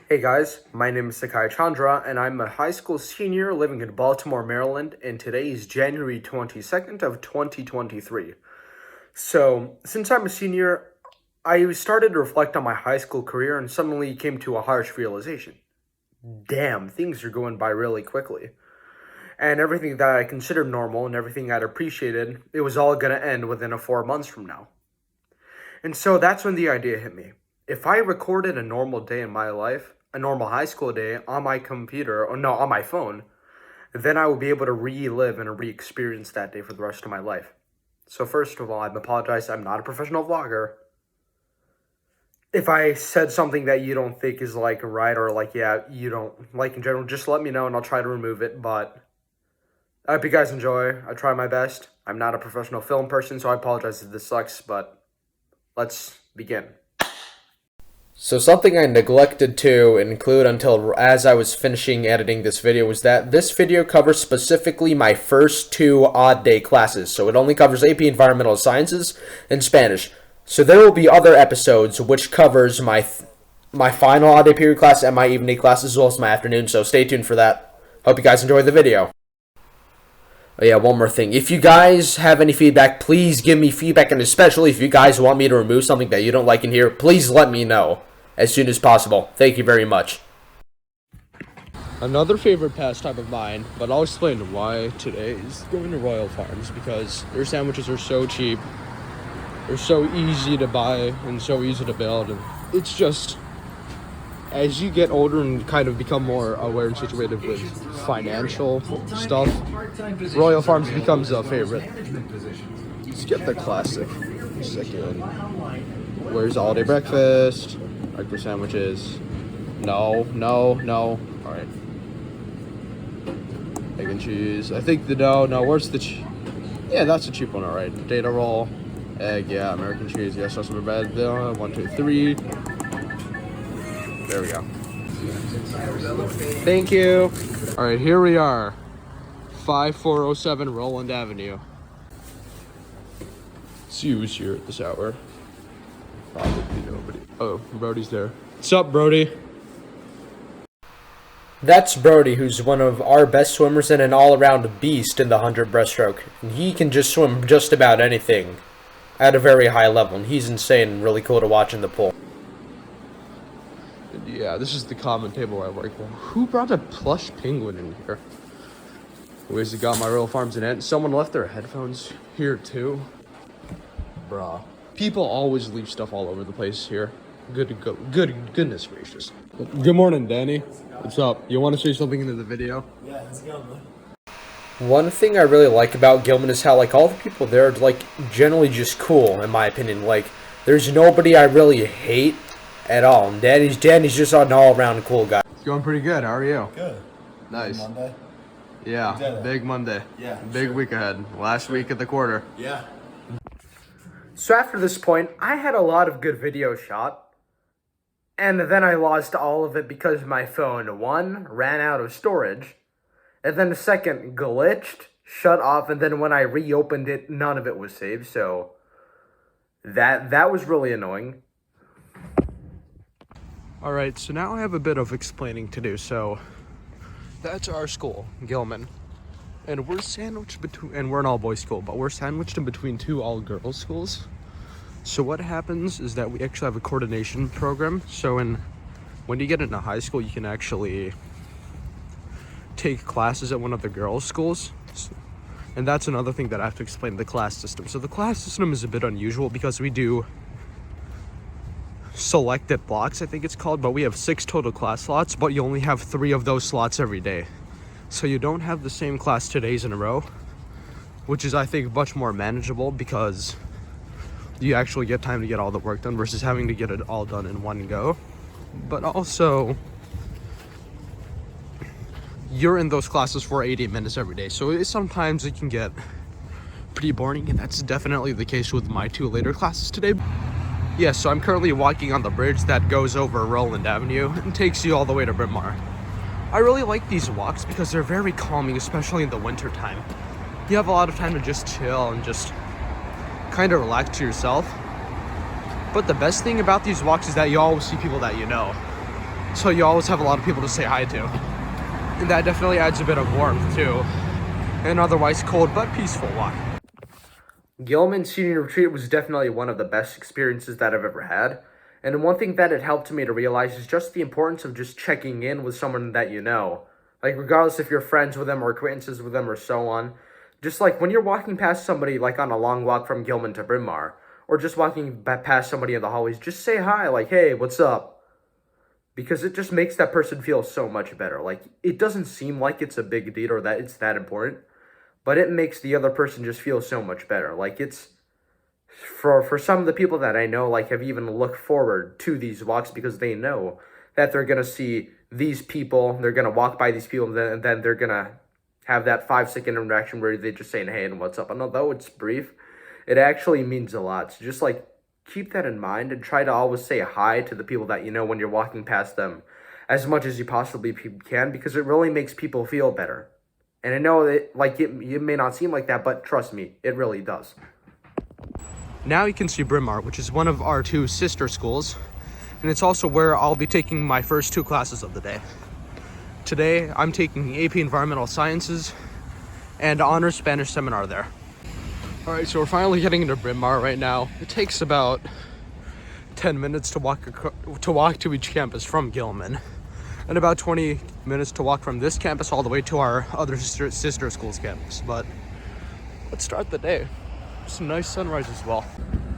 Hey guys, my name is Sakai Chandra, and I'm a high school senior living in Baltimore, Maryland, and today is January 22nd of 2023. So, since I'm a senior, I started to reflect on my high school career and suddenly came to a harsh realization. Damn, things are going by really quickly. And everything that I considered normal and everything I'd appreciated, it was all gonna end within 4 months from now. And so that's when the idea hit me. If I recorded a normal day in my life, a normal high school day on my computer, or no, on my phone, then I will be able to relive and re-experience that day for the rest of my life. So first of all, I apologize. I'm not a professional vlogger. If I said something that you don't think is right or you don't like in general, just let me know and I'll try to remove it. But I hope you guys enjoy. I try my best. I'm not a professional film person, so I apologize if this sucks, but let's begin. So something I neglected to include until as I was finishing editing this video was that this video covers specifically my first two odd day classes. So it only covers AP Environmental Sciences and Spanish. So there will be other episodes which covers my final odd day period class and my evening class as well as my afternoon. So stay tuned for that. Hope you guys enjoy the video. Oh yeah, one more thing. If you guys have any feedback, please give me feedback, and especially if you guys want me to remove something that you don't like in here, please let me know as soon as possible. Thank you very much. Another favorite pastime of mine, but I'll explain why today, is going to Royal Farms because their sandwiches are so cheap. They're so easy to buy and so easy to build, and it's just, as you get older and kind of become more aware and situated with financial stuff, Royal Farms becomes a favorite. Let's get the classic. Second. Where's all-day breakfast? Breakfast sandwiches. No. Alright. Egg and cheese. I think no, where's the yeah, that's a cheap one, alright. Data roll. Egg, yeah, American cheese, yes, sauce over bread. 1, 2, 3. There we go. Thank you. Alright, here we are. 5407 Roland Avenue. See who's here at this hour. Probably nobody. Oh, Brody's there. What's up, Brody? That's Brody, who's one of our best swimmers and an all-around beast in the 100 breaststroke. And he can just swim just about anything at a very high level, and he's insane and really cool to watch in the pool. Yeah, this is the common table I work for. Who brought a plush penguin in here? Where's it got my Royal Farms in it? Someone left their headphones here too. Bruh. People always leave stuff all over the place here. Goodness gracious. Good morning, Danny. What's up? You want to say something into the video? Yeah, let's go, man. One thing I really like about Gilman is how all the people there are generally just cool, in my opinion. There's nobody I really hate at all. And Danny's just an all-around cool guy. It's going pretty good. How are you? Good. Nice. Monday? Yeah, big Monday. Yeah. Big week ahead. Last week of the quarter. Yeah. So after this point, I had a lot of good video shot. And then I lost all of it because my phone, one, ran out of storage. And then the second, glitched, shut off, and then when I reopened it, none of it was saved. So that was really annoying. Alright, so now I have a bit of explaining to do. So that's our school, Gilman. And we're sandwiched between, and we're an all-boys school, but we're sandwiched in between two all-girls schools. So what happens is that we actually have a coordination program. So when you get into high school, you can actually take classes at one of the girls' schools. And that's another thing that I have to explain, the class system. So the class system is a bit unusual because we do selected blocks, I think it's called, but we have 6 total class slots, but you only have 3 of those slots every day. So you don't have the same class 2 days in a row, which is, I think, much more manageable because you actually get time to get all the work done versus having to get it all done in one go. But also, you're in those classes for 80 minutes every day, so sometimes it can get pretty boring, and that's definitely the case with my 2 later classes today. Yeah, so I'm currently walking on the bridge that goes over Roland Avenue and takes you all the way to Bryn Mawr. I really like these walks because they're very calming, especially in the winter time. You have a lot of time to just chill and just kind of relax to yourself. But the best thing about these walks is that you always see people that you know. so you always have a lot of people to say hi to. And that definitely adds a bit of warmth to an otherwise cold but peaceful walk. Gilman Senior Retreat was definitely one of the best experiences that I've ever had. And one thing that it helped me to realize is just the importance of just checking in with someone that you know. Like, regardless if you're friends with them or acquaintances with them or so on. Just like when you're walking past somebody, like on a long walk from Gilman to Bryn Mawr, or just walking past somebody in the hallways, just say hi, like, hey, what's up? Because it just makes that person feel so much better. Like, it doesn't seem like it's a big deal or that it's that important, but it makes the other person just feel so much better. Like, it's for some of the people that I know, like, have even looked forward to these walks because they know that they're gonna see these people, they're gonna walk by these people, and then they're gonna have that 5-second interaction where they just saying hey and what's up. And although it's brief, it actually means a lot. So just like keep that in mind and try to always say hi to the people that you know when you're walking past them as much as you possibly can, because it really makes people feel better. And I know that it may not seem like that, but trust me, it really does. Now you can see Bryn Mawr, which is one of our 2 sister schools, and it's also where I'll be taking my first 2 classes of the day. Today, I'm taking AP Environmental Sciences and Honors Spanish Seminar there. All right, so we're finally getting into Bryn Mawr right now. It takes about 10 minutes to walk to each campus from Gilman, and about 20 minutes to walk from this campus all the way to our other sister school's campus. But let's start the day. It's a nice sunrise as well.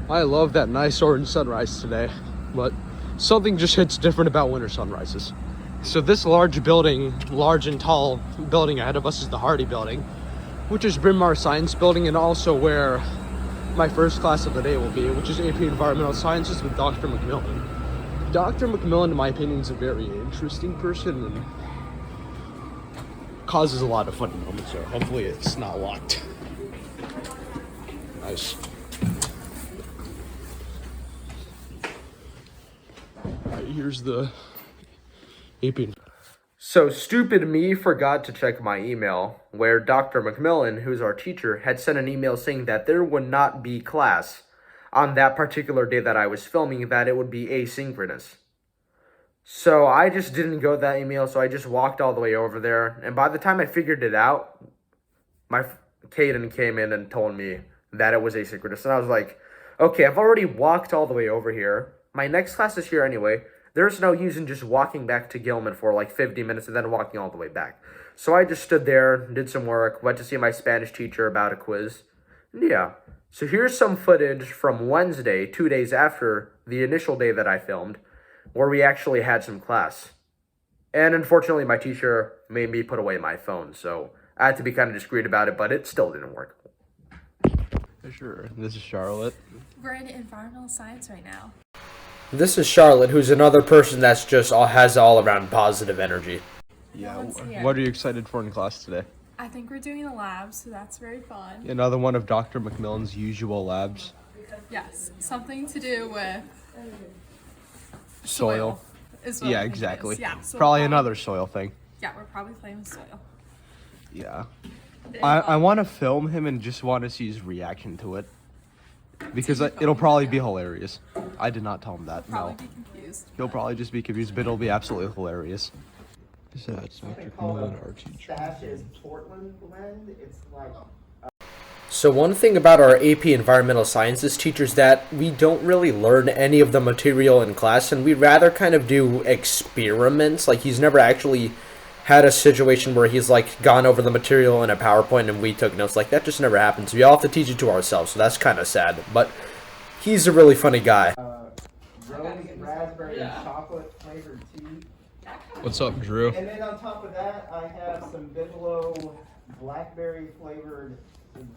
I love that nice orange sunrise today, but something just hits different about winter sunrises. So this large and tall building ahead of us is the Hardy building, which is Bryn Mawr Science Building, and also where my first class of the day will be, which is AP Environmental Sciences with Dr. McMillan. Dr. McMillan, in my opinion, is a very interesting person and causes a lot of funny moments, so hopefully it's not locked. Nice. Alright, here's the AP. So stupid me forgot to check my email, where Dr. McMillan, who's our teacher, had sent an email saying that there would not be class on that particular day that I was filming, that it would be asynchronous. So I just didn't go that email, so I just walked all the way over there, and by the time I figured it out, Caden came in and told me that it was asynchronous, and I was like, okay, I've already walked all the way over here. My next class is here anyway. There's no use in just walking back to Gilman for like 50 minutes and then walking all the way back. So I just stood there, did some work, went to see my Spanish teacher about a quiz. And yeah, so here's some footage from Wednesday, 2 days after the initial day that I filmed, where we actually had some class. And unfortunately, my teacher made me put away my phone, so I had to be kind of discreet about it, but it still didn't work. Sure. This is Charlotte. We're in environmental science right now. This is Charlotte, who's another person that's just has all around positive energy. Yeah. What are you excited for in class today? I think we're doing a lab, so that's very fun. Another one of Dr. McMillan's usual labs. Yes, something to do with Soil. Is what Yeah, I think it exactly. is. Yeah, so Probably another soil thing. Yeah, we're probably playing with soil. Yeah. I want to film him and just want to see his reaction to it. Because it'll probably be hilarious. I did not tell him that, Probably no. be confused. He'll probably just be confused, but it'll be absolutely hilarious. That's Dr. McMillan, our teacher. Is Portland blend. It's like So one thing about our AP Environmental Sciences teachers that we don't really learn any of the material in class, and we'd rather kind of do experiments. Like, he's never actually had a situation where he's like gone over the material in a PowerPoint and we took notes. Like, that just never happens. We all have to teach it to ourselves, so that's kind of sad. But he's a really funny guy. rose, raspberry, and chocolate flavored tea. What's up, Drew? And then on top of that, I have some Bigelow blackberry flavored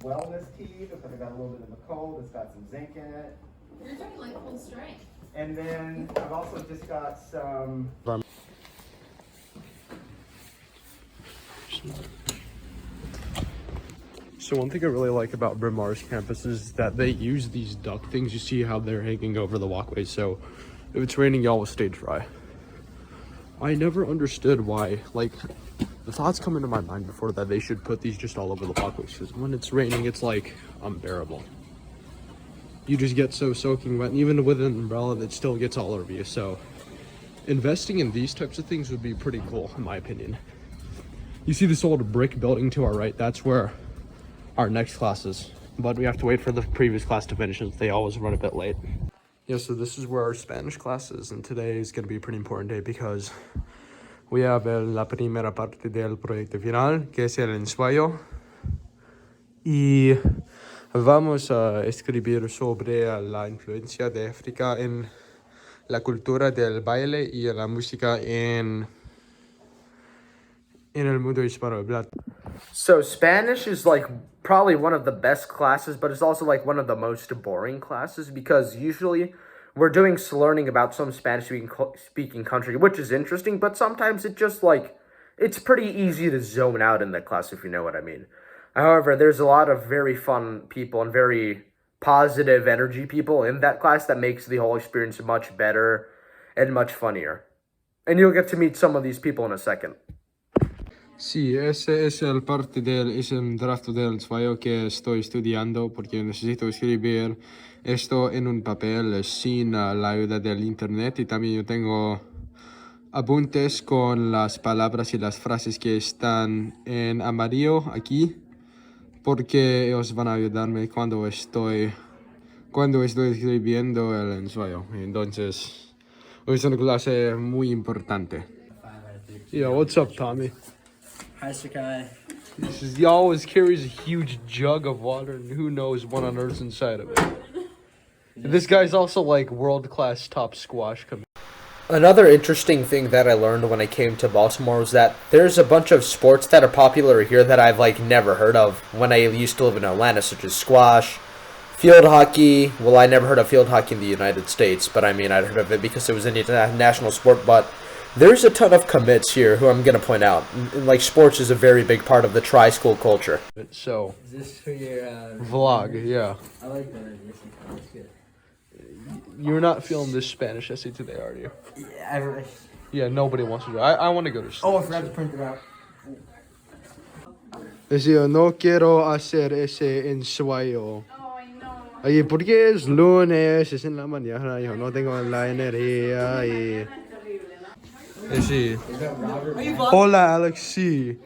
wellness tea because I got a little bit of a cold. It's got some zinc in it. You're drinking like full strength. And then I've also just got some. So one thing I really like about Bryn Mawr's campus is that they use these duck things. You see how they're hanging over the walkways, so if it's raining, y'all will stay dry. I never understood why, like, the thoughts come into my mind before that they should put these just all over the walkways, because when it's raining, it's like unbearable. You just get so soaking wet, and even with an umbrella, it still gets all over you, so investing in these types of things would be pretty cool, in my opinion. You see this old brick building to our right? That's where our next class is. But we have to wait for the previous class to finish, as they always run a bit late. Yeah, so this is where our Spanish class is, and today is going to be a pretty important day because we have la primera parte del proyecto final, que es el ensayo. Y vamos a escribir sobre la influencia de África en la cultura del baile y la música en el mundo hispanohablante. So Spanish is like probably one of the best classes, but it's also like one of the most boring classes because usually we're doing learning about some Spanish speaking country, which is interesting, but sometimes it just like it's pretty easy to zone out in that class if you know what I mean. However, there's a lot of very fun people and very positive energy people in that class that makes the whole experience much better and much funnier. And you'll get to meet some of these people in a second. Sí, ese es el parte es un draft del ensayo que estoy estudiando porque necesito escribir esto en un papel sin la ayuda del internet, y también yo tengo apuntes con las palabras y las frases que están en amarillo aquí porque ellos van a ayudarme cuando estoy escribiendo el ensayo. Entonces, hoy es una clase muy importante. Yeah, what's up, Tommy? Hi, Sakai. He always carries a huge jug of water, and who knows what on earth's inside of it. This guy's also like world-class top squash. Another interesting thing that I learned when I came to Baltimore was that there's a bunch of sports that are popular here that I've like never heard of when I used to live in Atlanta, such as squash, field hockey. Well, I never heard of field hockey in the United States, but I mean, I'd heard of it because it was an international sport, but there's a ton of commits here who I'm going to point out. Like, sports is a very big part of the tri-school culture. So, Is this for your vlog, yeah. I like that. That's good. You're not feeling this Spanish essay today, are you? Yeah, Yeah, nobody wants to do it. I want to go to oh, I forgot to print it out. Yo no quiero hacer ese ensayo. Oye, ¿por qué es lunes? Es en la mañana, yo no tengo la energía y... Sí. Hola, Alex, sí.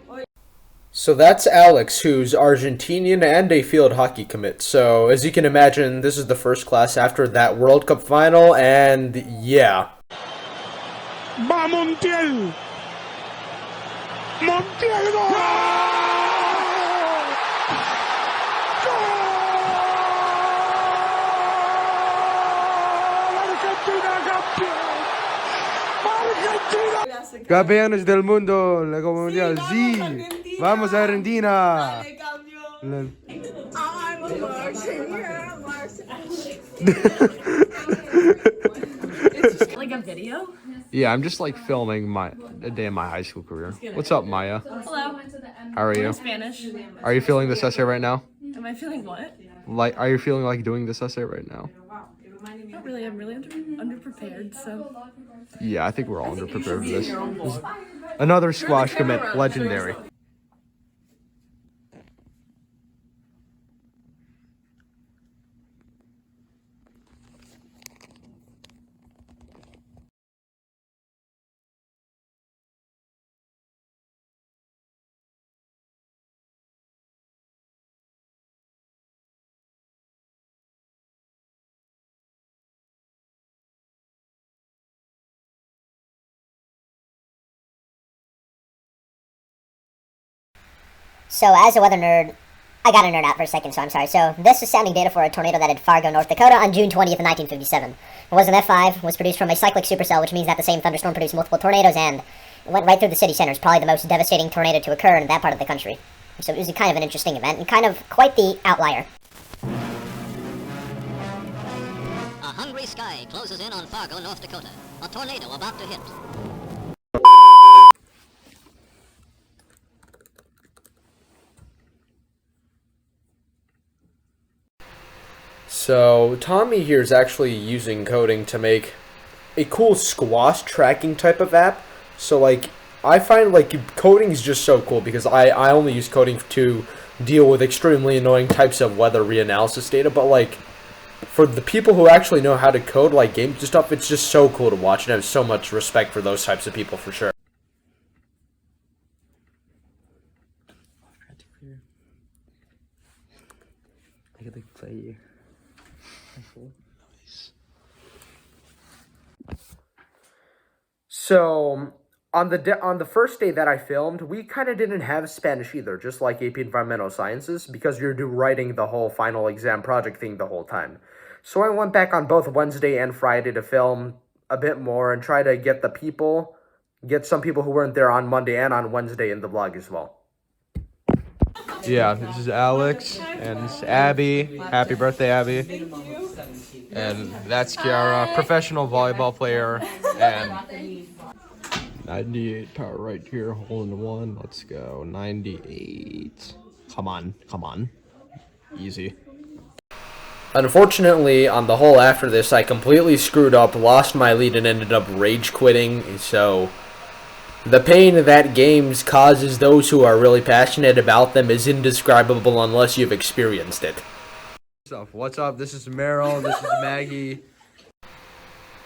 So that's Alex, who's Argentinian and a field hockey commit. So, as you can imagine, this is the first class after that World Cup final, and yeah. Va Montiel. Montiel gol. Argentina campeón. Argentina. Campeones del mundo, la Copa Mundial, sí. Vamos a Argentina. Like a video? Yeah, I'm just like filming a day in my high school career. What's up, Maya? Hello. How are you? Spanish. Are you feeling this essay right now? Am I feeling what? Like, are you feeling like doing this essay right now? Not really. I'm really underprepared, so. Yeah, I think we're all underprepared for this. Another squash commit, legendary. So, as a weather nerd, I gotta nerd out for a second, so I'm sorry. So, this is sounding data for a tornado that hit Fargo, North Dakota on June 20th, 1957. It was an F5, was produced from a cyclic supercell, which means that the same thunderstorm produced multiple tornadoes, and it went right through the city center. It's probably the most devastating tornado to occur in that part of the country. So, it was kind of an interesting event, and kind of quite the outlier. A hungry sky closes in on Fargo, North Dakota. A tornado about to hit. So, Tommy here is actually using coding to make a cool squash tracking type of app. So, like, I find, like, coding is just so cool because I only use coding to deal with extremely annoying types of weather reanalysis data, but, like, for the people who actually know how to code like games and stuff, it's just so cool to watch, and I have so much respect for those types of people for sure. I could like play you. So on the first day that I filmed, we kind of didn't have Spanish either, just like AP Environmental Sciences, because you're writing the whole final exam project thing the whole time. So I went back on both Wednesday and Friday to film a bit more and try to get some people who weren't there on Monday and on Wednesday in the vlog as well. Yeah, this is Alex, and this is Abby. Happy birthday, Abby. And that's Kiara, professional volleyball player, and 98 power right here, hole in one. Let's go, 98. Come on. Easy. Unfortunately, on the hole after this, I completely screwed up, lost my lead, and ended up rage quitting, so the pain that games causes those who are really passionate about them is indescribable unless you've experienced it. What's up? This is Meryl, this is Maggie.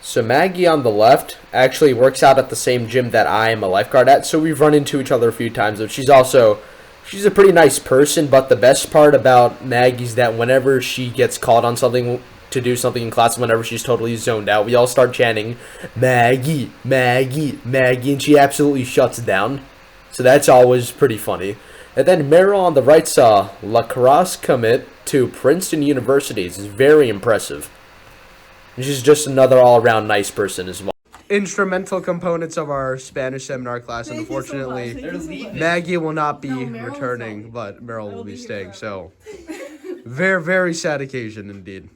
So Maggie on the left actually works out at the same gym that I am a lifeguard at, so we've run into each other a few times. She's a pretty nice person, but the best part about Maggie is that whenever she gets called on something to do something in class, whenever she's totally zoned out, we all start chanting, Maggie, Maggie, Maggie, and she absolutely shuts down. So that's always pretty funny. And then Meryl on the right saw lacrosse commit to Princeton University. It's very impressive. And she's just another all-around nice person as well. Instrumental components of our Spanish seminar class, and unfortunately, Maggie will not be returning, but Meryl will be staying. So, very, very sad occasion indeed.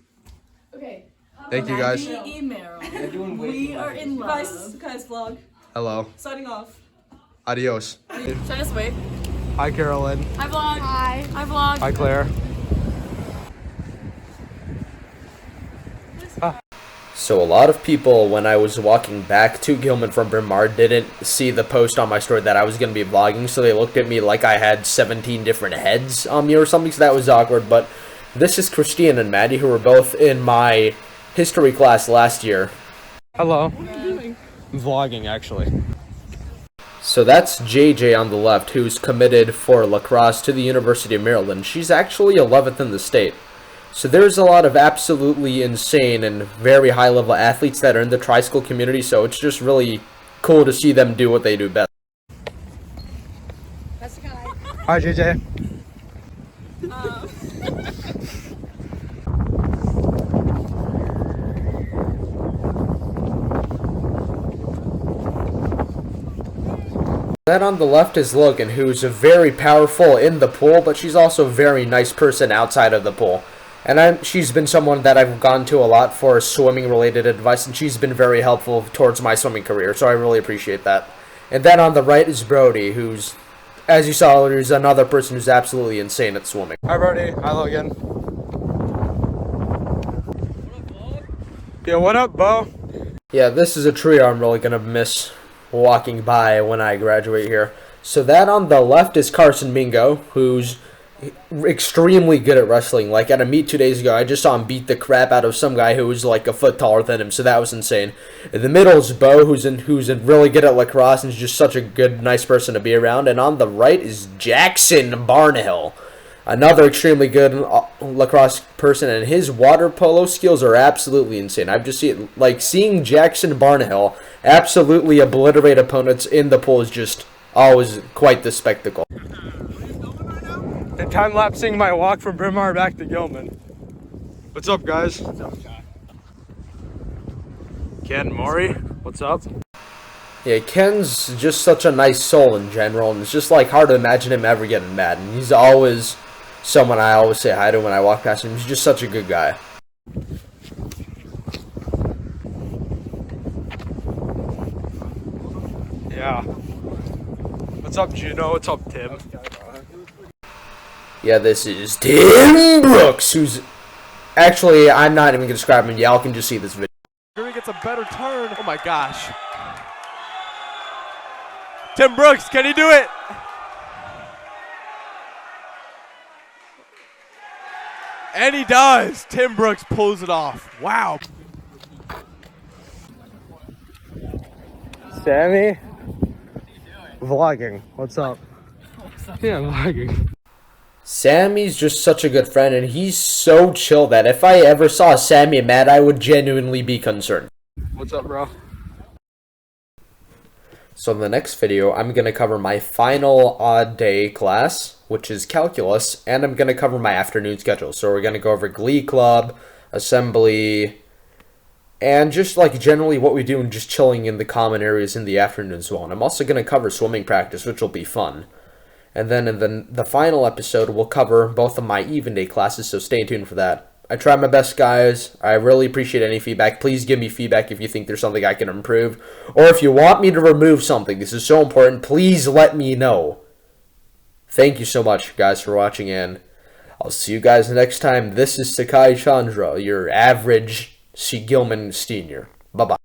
Okay. Thank you, guys. We are in love. Guys, vlog. Hello. Signing off. Adios. Should I just wait? Hi, Carolyn. Hi, vlog. Hi. Hi, vlog. Hi, Claire. So a lot of people, when I was walking back to Gilman from Bryn Mawr, didn't see the post on my story that I was going to be vlogging, so they looked at me like I had 17 different heads on me or something, so that was awkward. But this is Christine and Maddie, who were both in my history class last year. Hello. What are you doing? I'm vlogging, actually. So that's JJ on the left, who's committed for lacrosse to the University of Maryland. She's actually 11th in the state. So there's a lot of absolutely insane and very high-level athletes that are in the tri-school community, so it's just really cool to see them do what they do best. Hi, JJ. That on the left is Logan, who's very powerful in the pool, but she's also a very nice person outside of the pool. And she's been someone that I've gone to a lot for swimming-related advice, and she's been very helpful towards my swimming career, so I really appreciate that. And then on the right is Brody, who's, as you saw earlier, is another person who's absolutely insane at swimming. Hi, Brody. Hi, Logan. Yeah, what up, Bo? Yeah, this is a trio I'm really going to miss walking by when I graduate here. So that on the left is Carson Mingo, who's extremely good at wrestling. Like at a meet 2 days ago, I just saw him beat the crap out of some guy who was like a foot taller than him, so that was insane. In the middle is Bo, who's really good at lacrosse and is just such a good, nice person to be around. And on the right is Jackson Barnahill, another extremely good lacrosse person, and his water polo skills are absolutely insane. I've just seeing Jackson Barnahill absolutely obliterate opponents in the pool is just always quite the spectacle. And time-lapsing my walk from Bryn Mawr back to Gilman. What's up, guys? What's up, John? Ken, Maury, what's up? Yeah, Ken's just such a nice soul in general, and it's just like hard to imagine him ever getting mad. And he's always someone I always say hi to when I walk past him. He's just such a good guy. Yeah. What's up, Juno? What's up, Tim? Yeah, this is Tim Brooks, who's actually, I'm not even going to describe him. Y'all can just see this video. Gary gets a better turn. Oh my gosh. Tim Brooks, can he do it? And he does. Tim Brooks pulls it off. Wow. Sammy? Vlogging. What's up? Yeah, vlogging. Sammy's just such a good friend, and he's so chill that if I ever saw Sammy mad, I would genuinely be concerned. What's up, bro? So in the next video, I'm going to cover my final odd day class, which is calculus, and I'm going to cover my afternoon schedule. So we're going to go over Glee Club, assembly, and just like generally what we do and just chilling in the common areas in the afternoon as well. And I'm also going to cover swimming practice, which will be fun. And then in the final episode, we'll cover both of my even day classes, so stay tuned for that. I tried my best, guys. I really appreciate any feedback. Please give me feedback if you think there's something I can improve. Or if you want me to remove something. This is so important. Please let me know. Thank you so much, guys, for watching, and I'll see you guys next time. This is Sakai Chandra, your average Gilman senior. Bye-bye.